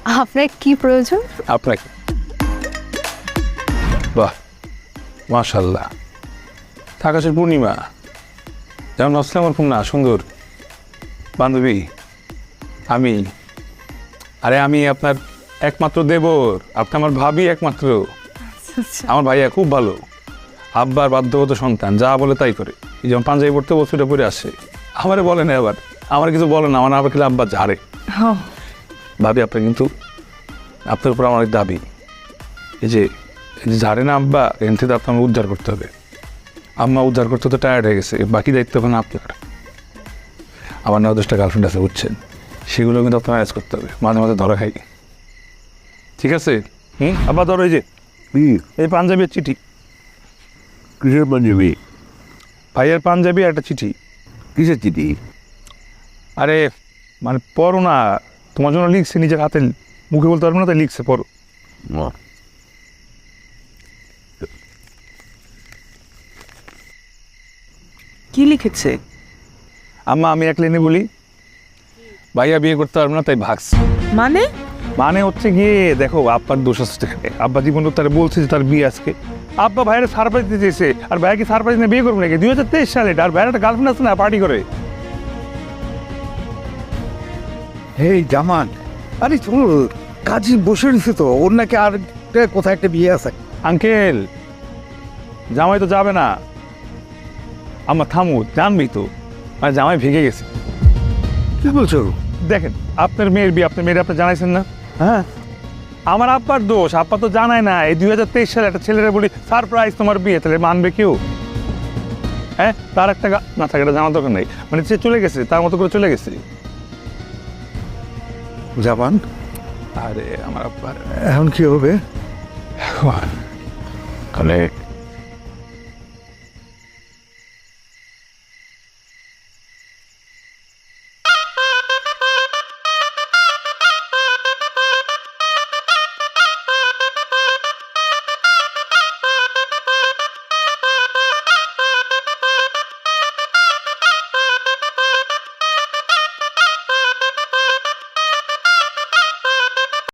আপনার কি প্রয়োজন? আপনাকে। বাহ, মাশাল্লাহ, আকাশের পূর্ণিমা যেমন আসলে আমার খুব না সুন্দর বান্ধবী। আমি আপনার একমাত্র দেবর, আপনি আমার ভাবি একমাত্র। আমার ভাইয়া খুব ভালো, আব্বার বাধ্যগত সন্তান, যা বলে তাই করে। এই যেমন পাঞ্জাবি পড়তে বলছে ওটা পরে আসে, আমারে বলে না, আবার আমার কিছু বলে না, আমার আবার খেলে আব্বা ঝাড়ে। ভাবি আপনার কিন্তু আপনার উপর আমার অনেক দাবি। এই যে ঝাড়ে না আব্বা, এখান থেকে আপনার উদ্ধার করতে হবে। আম্মা উদ্ধার করতে তো টায়ার্ড হয়ে গেছে, বাকি দায়িত্ব এখন আপনার। আমার 9-10টা গার্লফ্রেন্ড আছে বুঝছেন, সেগুলো কিন্তু আপনার ম্যানেজ করতে হবে, মাঝে মাঝে ধরা খাই। ঠিক আছে? আব্বা ধরো এই যে এই পাঞ্জাবির চিঠি। কিসের পাঞ্জাবি? ভাইয়ের পাঞ্জাবি একটা চিঠি। কিসের চিঠি? আরে মানে পড়ো না, তোমার জন্য লিখছে, নিজের হাতে, মুখে বলতে পারবো না, তাই লিখছে, পড়ো। কি লিখেছে? আম্মা আমি এক লাইনে বলি, ভাইয়া বিয়ে করতে পারবো না তাই ভাগছে। মানে? মানে হচ্ছে গিয়ে দেখো, আব্বার দোষ আছে। আব্বা জীবন তার বলছে যে তার বিয়ে আজকে, আব্বা ভাইয়ের সারপ্রাইজ দিতে চেয়েছে, আর ভাইয়া কি সারপ্রাইজ নিয়ে বিয়ে করবে নাকি? 2023 সালে, আর ভাইয়ের একটা গার্লফ্রেন্ড আছে না, পার্টি করে। এই জামান, আরে শোনো, কাজী বসে রয়েছে তো, ওর নাকি আর কোথায় একটা বিয়ে আছে। আঙ্কেল, জামাই তো যাবে না। আমার থামু, জানবি তো, মানে জামাই ভেঙে গেছে। কি বলছো? দেখেন, আপনার মেয়ের বিয়ে, আপনার মেয়ের আপনি জানাইছেন না? হ্যাঁ, আমার আব্বার দোষ, আব্বা তো জানায় না। এই 2023 সালে একটা ছেলেরা বলি সারপ্রাইজ তোমার বিয়ে, তাহলে মানবে কেউ? হ্যাঁ, তার একটা না থাকে, এটা জানার দরকার নেই। মানে সে চলে গেছে, তার মতো করে চলে গেছে। জামান, আরে আমার আব্বার এখন কি হবে? মানে